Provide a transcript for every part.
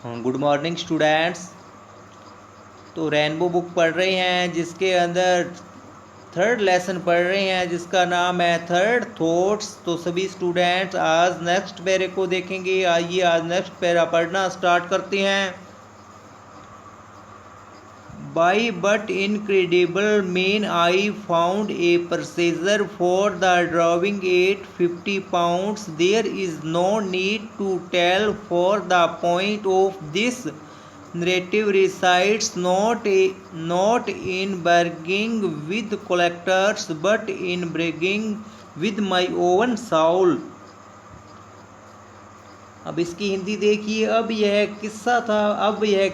Good morning students. तो rainbow book पढ़ रहे हैं जिसके अंदर थर्ड लेसन पढ़ रहे हैं जिसका नाम है थर्ड थॉट्स। तो सभी स्टूडेंट्स आज नेक्स्ट पैरे को देखेंगे। आइए आज नेक्स्ट पैरा पढ़ना स्टार्ट करते हैं। By but incredible mean I found a purchaser for the drawing at 50 pounds. There is no need to tell, for the point of this narrative resides not in bargaining with collectors but in bargaining with my own soul. अब इसकी हिंदी देखिए। अब यह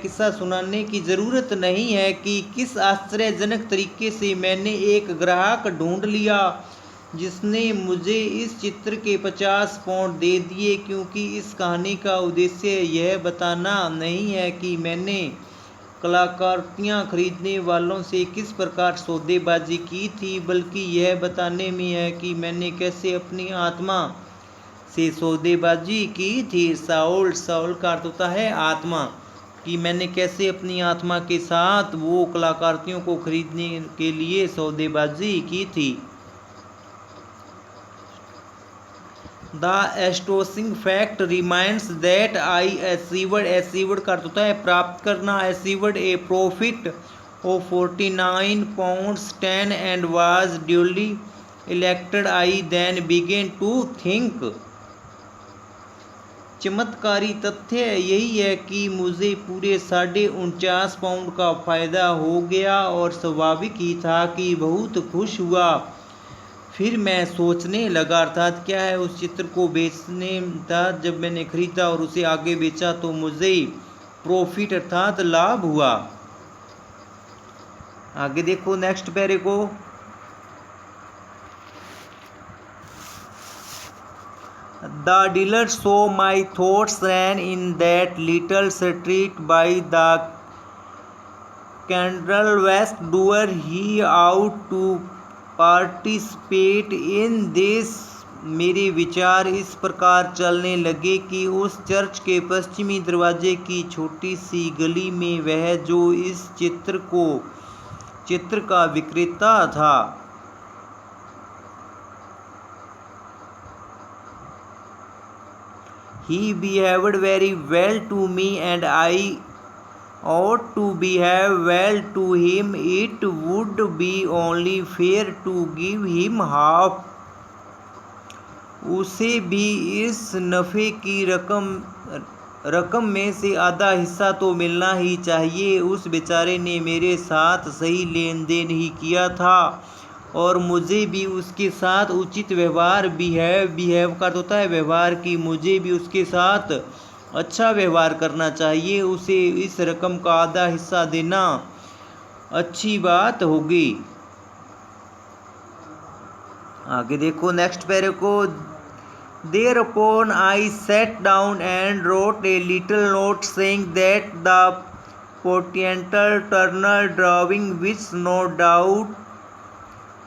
किस्सा सुनाने की ज़रूरत नहीं है कि किस आश्चर्यजनक तरीके से मैंने एक ग्राहक ढूंढ लिया जिसने मुझे इस चित्र के 50 पाउंड दे दिए, क्योंकि इस कहानी का उद्देश्य यह बताना नहीं है कि मैंने कलाकृतियाँ खरीदने वालों से किस प्रकार सौदेबाजी की थी, बल्कि यह बताने में है कि मैंने कैसे अपनी आत्मा से सौदेबाजी की थी। साउल का अर्थ होता है आत्मा, कि मैंने कैसे अपनी आत्मा के साथ वो कलाकृतियों को खरीदने के लिए सौदेबाजी की थी। The astonishing fact reminds that I achieved का अर्थ होता है प्राप्त करना, achieved A profit of 49 pounds 10 and was duly elected. I then began to think. चमत्कारी तथ्य यही है कि मुझे पूरे 49.5 पाउंड का फ़ायदा हो गया और स्वाभाविक ही था कि बहुत खुश हुआ। फिर मैं सोचने लगा, अर्थात क्या है, उस चित्र को बेचने था। जब मैंने खरीदा और उसे आगे बेचा तो मुझे प्रॉफिट अर्थात लाभ हुआ। आगे देखो नेक्स्ट पैरे को। The dealer saw my thoughts ran in that little street by the Candle West door. He out to participate in this. मेरे विचार इस प्रकार चलने लगे कि उस चर्च के पश्चिमी दरवाजे की छोटी सी गली में वह जो इस चित्र का विक्रेता था, he behaved very well to me and I ought to behave well to him. It would be only fair to give him half. उसे भी इस नफ़े की रकम में से आधा हिस्सा तो मिलना ही चाहिए। उस बेचारे ने मेरे साथ सही लेन देन ही किया था और मुझे भी उसके साथ उचित व्यवहार बिहेव का होता है व्यवहार की, मुझे भी उसके साथ अच्छा व्यवहार करना चाहिए। उसे इस रकम का आधा हिस्सा देना अच्छी बात होगी। आगे देखो नेक्स्ट पैरे को। Thereupon I sat down and wrote a little note saying that the potential Turner drawing, which no doubt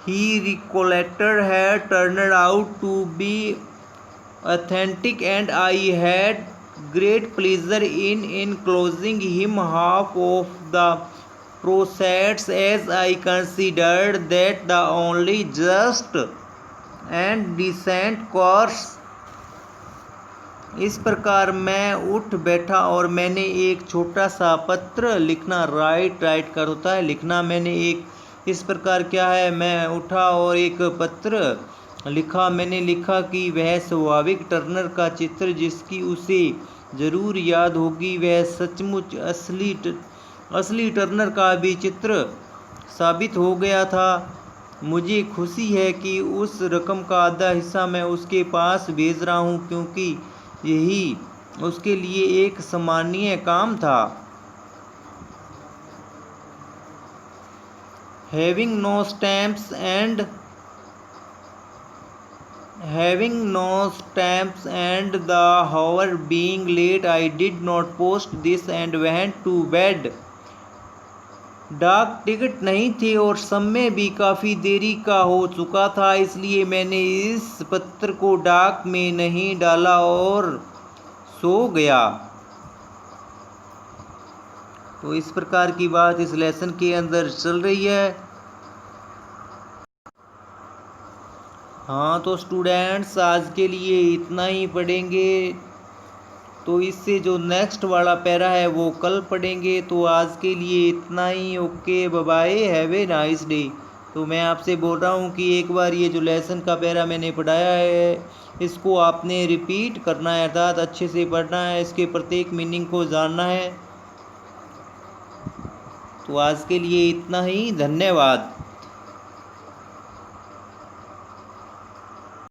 he recollected, had turned out to be authentic, and I had great pleasure in enclosing him half of the proceeds, as I considered that the only just and decent course. इस प्रकार मैं उठ बैठा और मैंने एक छोटा सा पत्र लिखना, राइट कर होता है लिखना। मैंने एक इस प्रकार क्या है, मैं उठा और एक पत्र लिखा। मैंने लिखा कि वह स्वाभाविक टर्नर का चित्र जिसकी उसे ज़रूर याद होगी, वह सचमुच असली टर्नर का भी चित्र साबित हो गया था। मुझे खुशी है कि उस रकम का आधा हिस्सा मैं उसके पास भेज रहा हूँ, क्योंकि यही उसके लिए एक सम्मानीय काम था। Having no stamps and the hour being late, I did not post this and went to bed. डाक टिकट नहीं थे और समय भी काफ़ी देरी का हो चुका था, इसलिए मैंने इस पत्र को डाक में नहीं डाला और सो गया। तो इस प्रकार की बात इस लेसन के अंदर चल रही है। हाँ तो स्टूडेंट्स आज के लिए इतना ही पढ़ेंगे, तो इससे जो नेक्स्ट वाला पैरा है वो कल पढ़ेंगे। तो आज के लिए इतना ही। Okay bye bye, have a nice day. तो मैं आपसे बोल रहा हूँ कि एक बार ये जो लेसन का पैरा मैंने पढ़ाया है इसको आपने रिपीट करना है, अर्थात अच्छे से पढ़ना है, इसके प्रत्येक मीनिंग को जानना है। तो आज के लिए इतना ही, धन्यवाद।